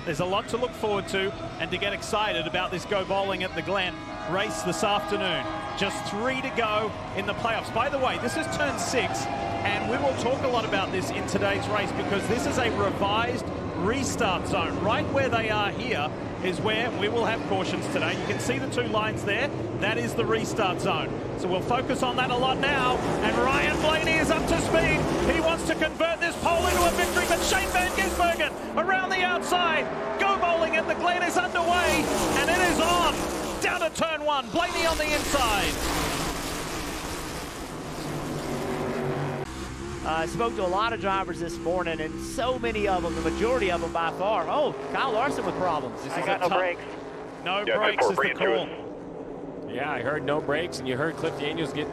There's a lot to look forward to and to get excited about this Go Bowling at the Glen race this afternoon. Just 3 to go in the playoffs. By the way, this is turn 6, and we will talk a lot about this in today's race because this is a revised restart zone. Right where they are here is where we will have cautions today. You can see the 2 lines there. That is the restart zone. So we'll focus on that a lot now. And Ryan Blaney is up to speed. He wants to convert this pole into a victory, but Shane van Gisbergen around the outside. Go Bowling at the Glen is underway, and it is on. Down to turn 1. Blaney on the inside. I spoke to a lot of drivers this morning, and so many of them, the majority of them by far. Oh, Kyle Larson with problems. This I is got no brakes. No brakes is the call. Yeah, I heard no brakes, and you heard Cliff Daniels get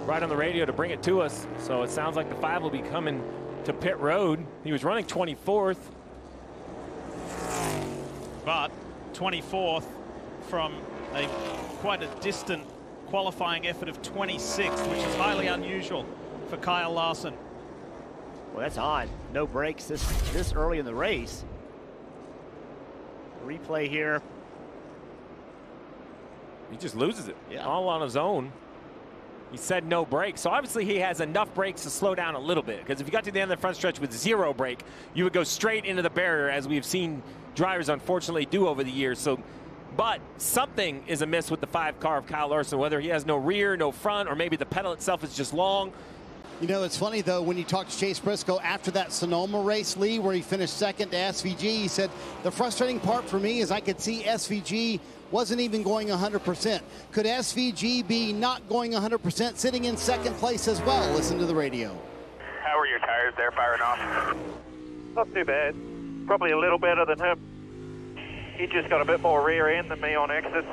right on the radio to bring it to us. So it sounds like the 5 will be coming to pit road. He was running 24th. But 24th from quite a distant qualifying effort of 26th, which is highly unusual for Kyle Larson. Well, that's odd. No brakes this early in the race. Replay here. He just loses it, yeah, all on his own. He said no brakes, so obviously he has enough brakes to slow down a little bit, because if you got to the end of the front stretch with 0 brake, you would go straight into the barrier, as we've seen drivers unfortunately do over the years. So, but something is amiss with the 5 car of Kyle Larson, whether he has no rear, no front, or maybe the pedal itself is just long. You know, it's funny, though, when you talk to Chase Briscoe after that Sonoma race, Lee, where he finished 2nd to SVG, he said, the frustrating part for me is I could see SVG wasn't even going 100%. Could SVG be not going 100%, sitting in 2nd place as well? Listen to the radio. How are your tires there firing off? Not too bad. Probably a little better than him. He just got a bit more rear end than me on exit.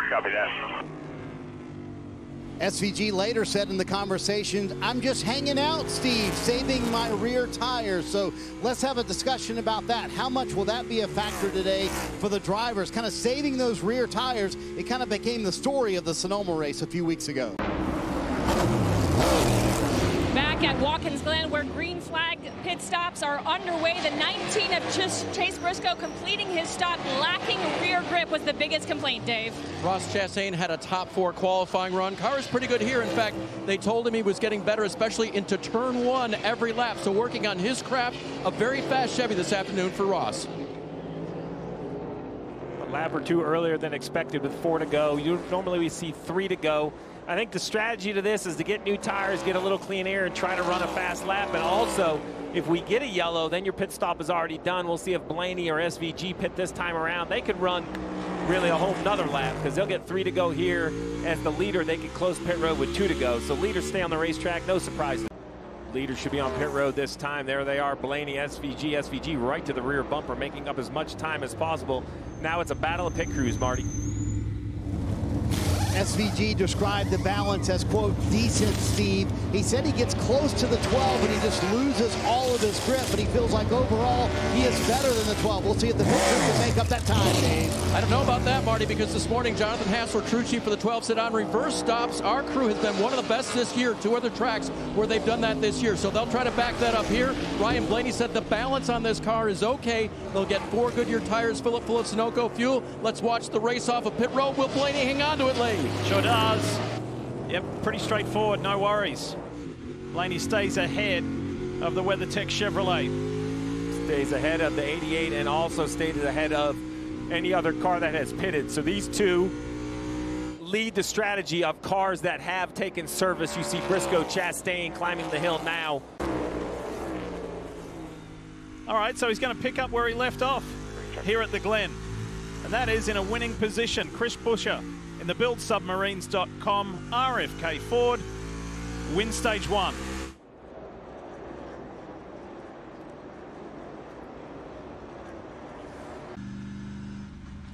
Copy that. SVG later said in the conversation, I'm just hanging out, Steve, saving my rear tires. So let's have a discussion about that. How much will that be a factor today for the drivers? Kind of saving those rear tires. It kind of became the story of the Sonoma race a few weeks ago. Back at Watkins Glen, where green flag pit stops are underway. The 19 of Chase Briscoe completing his stop, lacking rear grip was the biggest complaint, Dave. Ross Chastain had a top 4 qualifying run. Car is pretty good here. In fact, they told him he was getting better, especially into turn 1 every lap. So working on his craft, a very fast Chevy this afternoon for Ross. A lap or 2 earlier than expected with 4 to go. Normally we see 3 to go. I think the strategy to this is to get new tires, get a little clean air, and try to run a fast lap. And also, if we get a yellow, then your pit stop is already done. We'll see if Blaney or SVG pit this time around. They could run really a whole nother lap, because they'll get 3 to go here. As the leader, they could close pit road with 2 to go. So leaders stay on the racetrack, no surprise. Leaders should be on pit road this time. There they are, Blaney, SVG right to the rear bumper, making up as much time as possible. Now it's a battle of pit crews, Marty. SVG described the balance as, quote, decent, Steve. He said he gets close to the 12 and he just loses all of his grip, but he feels like overall he is better than the 12. We'll see if the pit crew can make up that time, Dave. I don't know about that, Marty, because this morning Jonathan Hassler, crew chief for the 12, said on reverse stops, our crew has been one of the best this year. 2 other tracks where they've done that this year, so they'll try to back that up here. Ryan Blaney said the balance on this car is okay. They'll get 4 Goodyear tires, fill it full of Sunoco fuel. Let's watch the race off of pit road. Will Blaney hang on to it, Lee? Sure does. Yep, pretty straightforward, no worries. Blaney stays ahead of the WeatherTech Chevrolet. Stays ahead of the 88 and also stays ahead of any other car that has pitted. So these 2 lead the strategy of cars that have taken service. You see Briscoe, Chastain climbing the hill now. All right, so he's going to pick up where he left off here at the Glen. And that is in a winning position. Chris Buescher in the BuildSubmarines.com RFK Ford wins stage 1.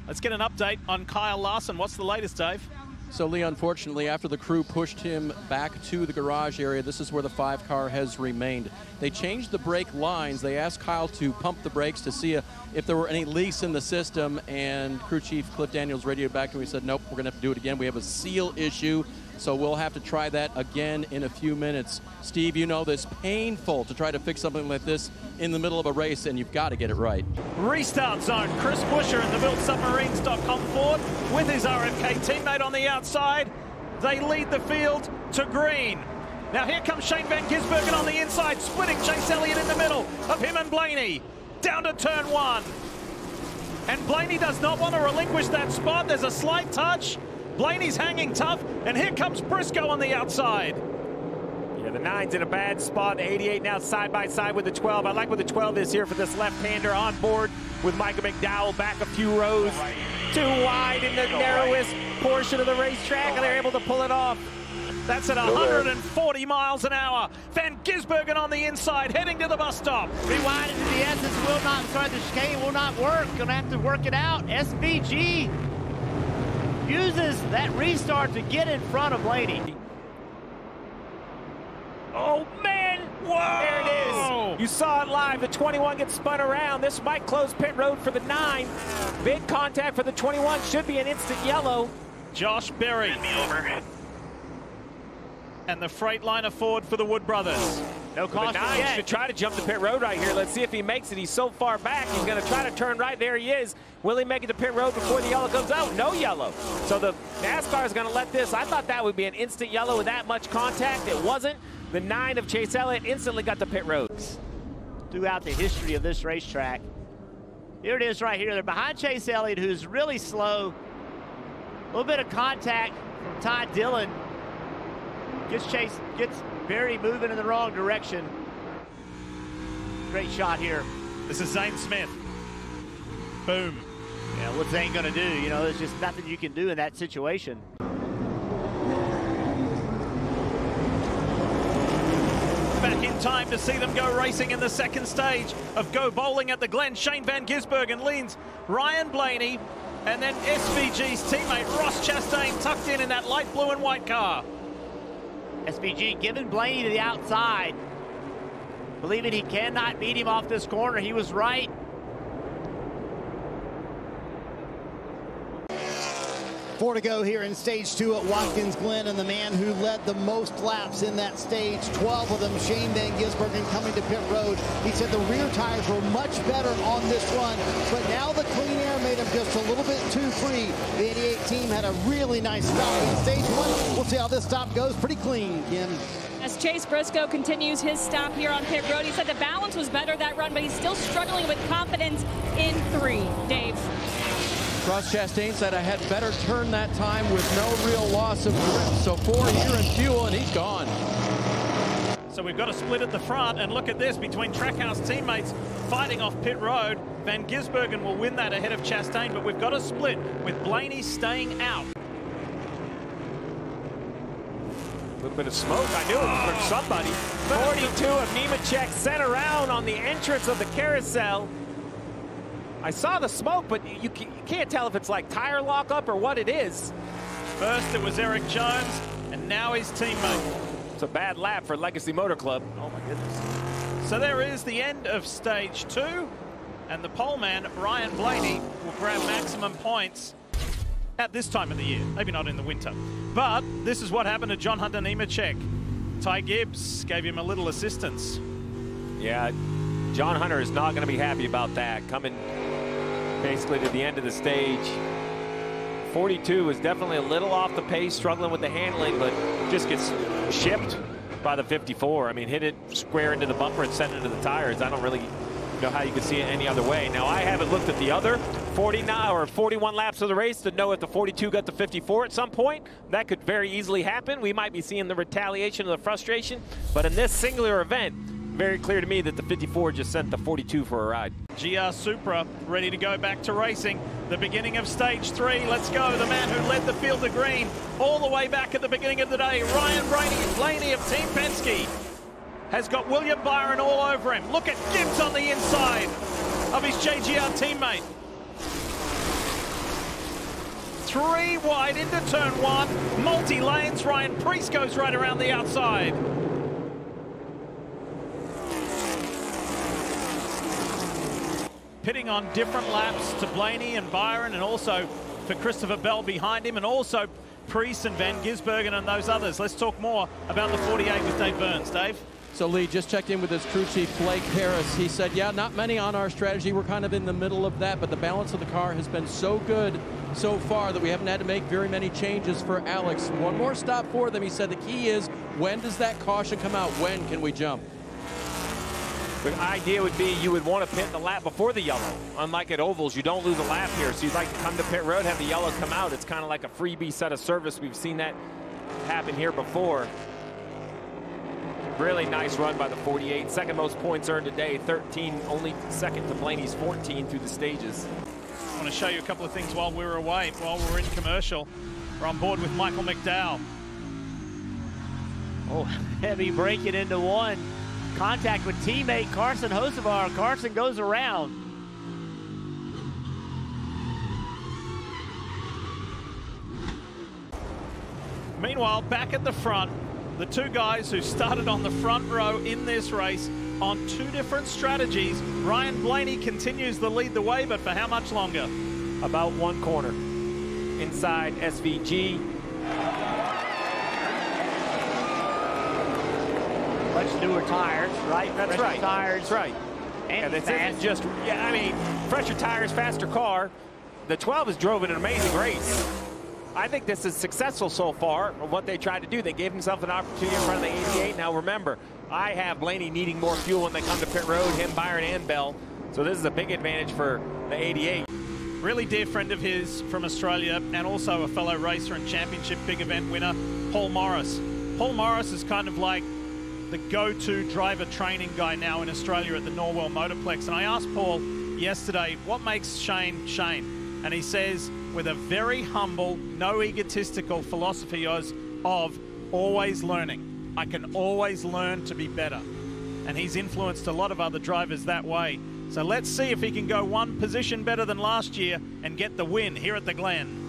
Let's get an update on Kyle Larson. What's the latest, Dave? So, Lee, unfortunately, after the crew pushed him back to the garage area, this is where the 5 car has remained. They changed the brake lines. They asked Kyle to pump the brakes to see if there were any leaks in the system, and crew chief Cliff Daniels radioed back and we said, nope, we're going to have to do it again. We have a seal issue. So we'll have to try that again in a few minutes. Steve, you know this, painful to try to fix something like this in the middle of a race, and you've got to get it right. Restart zone. Chris Buescher in the BuiltSubmarines.com Ford with his RFK teammate on the outside. They lead the field to green. Now here comes Shane van Gisbergen on the inside, splitting Chase Elliott in the middle of him and Blaney. Down to turn 1. And Blaney does not want to relinquish that spot. There's a slight touch. Blaney's hanging tough, and here comes Briscoe on the outside. Yeah, the 9's in a bad spot. 88 now side by side with the 12. I like what the 12 is here for this left-hander on board with Michael McDowell back a few rows. Too wide in the narrowest portion of the racetrack, and they're able to pull it off. That's at 140 miles an hour. Van Gisbergen on the inside, heading to the bus stop. Rewind into the S's will not, the chicane will not work. Gonna have to work it out. SVG uses that restart to get in front of Blaney. Oh, man! Whoa! There it is. You saw it live. The 21 gets spun around. This might close pit road for the 9. Big contact for the 21. Should be an instant yellow. Josh Berry. And the Freightliner Ford for the Wood brothers. No caution yet. Should try to jump the pit road right here. Let's see if he makes it. He's so far back. He's going to try to turn right. There he is. Will he make it to pit road before the yellow comes out? No yellow. So the NASCAR is going to let this. I thought that would be an instant yellow with that much contact. It wasn't. The 9 of Chase Elliott instantly got the pit roads. Throughout the history of this racetrack. Here it is right here. They're behind Chase Elliott, who's really slow. A little bit of contact from Ty Dillon. Gets Berry moving in the wrong direction. Great shot here. This is Zane Smith. Boom. Yeah, what's Zane gonna do? You know, there's just nothing you can do in that situation. Back in time to see them go racing in the second stage of Go Bowling at the Glen. Shane van Gisbergen leans Ryan Blaney, and then SVG's teammate Ross Chastain tucked in that light blue and white car. SVG giving Blaney to the outside, believing he cannot beat him off this corner. He was right. Four to go here in stage 2 at Watkins Glen, and the man who led the most laps in that stage, 12 of them, Shane van Gisbergen, coming to pit road. He said the rear tires were much better on this run, but now the clean air made him just a little bit too free. The 88 team had a really nice stop in stage 1. We'll see how this stop goes. Pretty clean, Kim. As Chase Briscoe continues his stop here on pit road, he said the balance was better that run, but he's still struggling with confidence in 3. Dave. Ross Chastain said I had better turn that time with no real loss of grip. So 4 here in fuel, and he's gone. So we've got a split at the front, and look at this, between Trackhouse teammates fighting off pit road. Van Gisbergen will win that ahead of Chastain, but we've got a split with Blaney staying out. A little bit of smoke. I knew it was from somebody. 42 of Nemechek sent around on the entrance of the carousel. I saw the smoke, but you can't tell if it's like tire lockup or what it is. First it was Eric Jones, and now his teammate. It's a bad lap for Legacy Motor Club. Oh my goodness. So there is the end of stage 2, and the pole man, Ryan Blaney, will grab maximum points at this time of the year. Maybe not in the winter. But this is what happened to John Hunter Nemechek. Ty Gibbs gave him a little assistance. Yeah, John Hunter is not going to be happy about that. Coming basically to the end of the stage. 42 was definitely a little off the pace, struggling with the handling, but just gets shipped by the 54. I mean, hit it square into the bumper and sent it to the tires. I don't really know how you could see it any other way. Now, I haven't looked at the other 49 or 41 laps of the race to know if the 42 got the 54 at some point. That could very easily happen. We might be seeing the retaliation of the frustration, but in this singular event, very clear to me that the 54 just sent the 42 for a ride. GR Supra ready to go back to racing. The beginning of stage 3. Let's go. The man who led the field to green all the way back at the beginning of the day, Ryan Blaney of Team Penske, has got William Byron all over him. Look at Gibbs on the inside of his JGR teammate. 3 wide into turn 1. Multi-lanes. Ryan Preece goes right around the outside. Pitting on different laps to Blaney and Byron, and also for Christopher Bell behind him, and also Preece and Van Gisbergen and those others. Let's talk more about the 48 with Dave Burns. Dave? So Lee just checked in with his crew chief, Blake Harris. He said, yeah, not many on our strategy. We're kind of in the middle of that, but the balance of the car has been so good so far that we haven't had to make very many changes for Alex. One more stop for them. He said the key is, when does that caution come out? When can we jump? The idea would be you would want to pit the lap before the yellow. Unlike at ovals, you don't lose a lap here. So you'd like to come to pit road, have the yellow come out. It's kind of like a freebie set of service. We've seen that happen here before. Really nice run by the 48. Second most points earned today, 13, only second to Blaney's 14 through the stages. I want to show you a couple of things while we were away, while we were in commercial. We're on board with Michael McDowell. Oh, heavy breaking into one. Contact with teammate Carson Hocevar. Carson goes around. Meanwhile, back at the front, the two guys who started on the front row in this race on two different strategies. Ryan Blaney continues to lead the way, but for how much longer? About one corner. Inside SVG. Much newer tires, right? That's Fresher right. Tires. That's right. And this isn't just, I mean, fresher tires, faster car. The 12 has drove an amazing race. I think this is successful so far of what they tried to do. They gave themselves an opportunity in front of the 88. Now remember, I have Blaney needing more fuel when they come to pit road, him, Byron, and Bell. So this is a big advantage for the 88. Really dear friend of his from Australia, and also a fellow racer and championship big event winner, Paul Morris. Paul Morris is kind of like the go-to driver training guy now in Australia at the Norwell Motorplex. And I asked Paul yesterday, what makes Shane Shane? And he says, with a very humble, no egotistical philosophy of always learning. I can always learn to be better. And he's influenced a lot of other drivers that way. So let's see if he can go one position better than last year and get the win here at the Glen.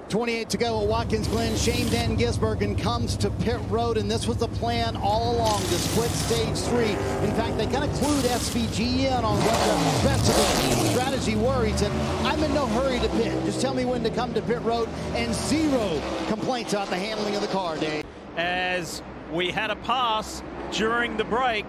28 to go at Watkins Glen. Shane van Gisbergen comes to pit road, and this was the plan all along to split stage 3. In fact, they kind of clued SVG in on what the rest of the team strategy were. He said, I'm in no hurry to pit. Just tell me when to come to pit road, and zero complaints about the handling of the car, Dave. As we had a pass during the break,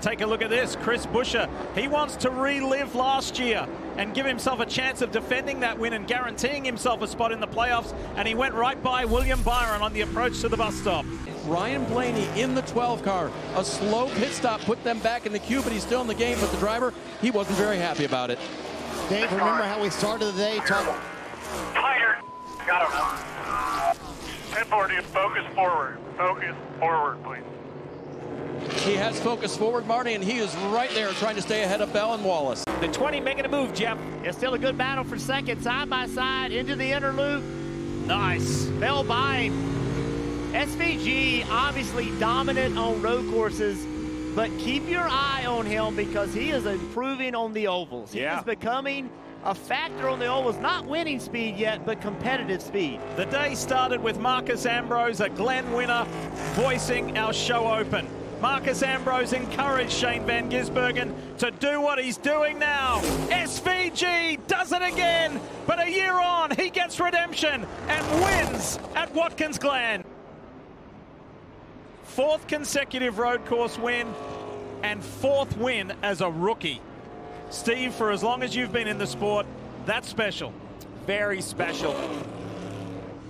take a look at this. Chris Buescher, he wants to relive last year and give himself a chance of defending that win and guaranteeing himself a spot in the playoffs, and he went right by William Byron on the approach to the bus stop. Ryan Blaney in the 12 car. A slow pit stop put them back in the queue, but he's still in the game. But the driver, he wasn't very happy about it. Dave, remember how we started the day? Tighter. Got him. 1040, focus forward. Focus forward, please. He has focus forward, Marty, and he is right there trying to stay ahead of Bell and Wallace. The 20 making a move, Jeff. It's still a good battle for second, side by side, into the inner loop. Nice. Bell by him. SVG obviously dominant on road courses, but keep your eye on him because he is improving on the ovals. He is becoming a factor on the ovals, not winning speed yet, but competitive speed. The day started with Marcus Ambrose, a Glen winner, voicing our show open. Marcus Ambrose encouraged Shane van Gisbergen to do what he's doing now. SVG does it again, but a year on, he gets redemption and wins at Watkins Glen. Fourth consecutive road course win and fourth win as a rookie. Steve, for as long as you've been in the sport, that's special. Very special.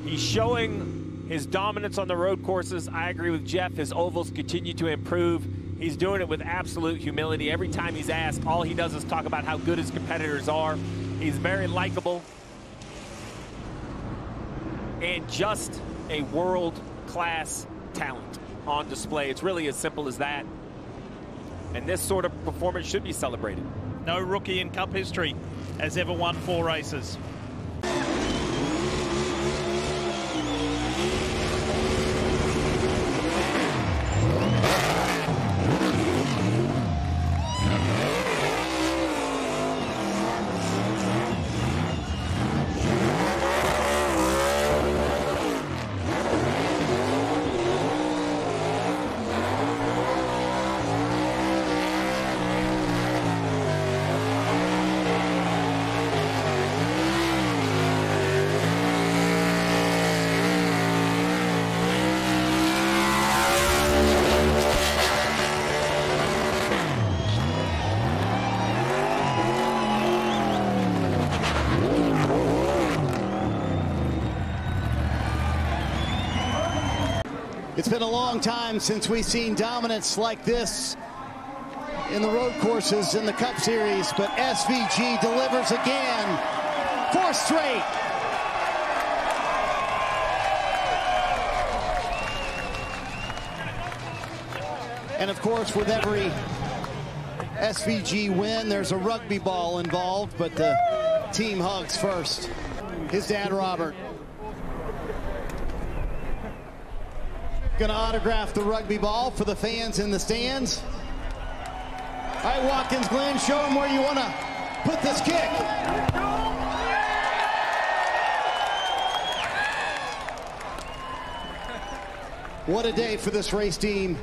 He's showing his dominance on the road courses. I agree with Jeff. His ovals continue to improve. He's doing it with absolute humility. Every time he's asked, all he does is talk about how good his competitors are. He's very likable and just a world-class talent on display. It's really as simple as that. And this sort of performance should be celebrated. No rookie in Cup history has ever won 4 races. It's been a long time since we've seen dominance like this in the road courses in the Cup Series, but SVG delivers again. 4th straight. And of course, with every SVG win, there's a rugby ball involved, but the team hugs first. His dad, Robert, gonna autograph the rugby ball for the fans in the stands. All right, Watkins Glen, show them where you want to put this kick. What a day for this race team.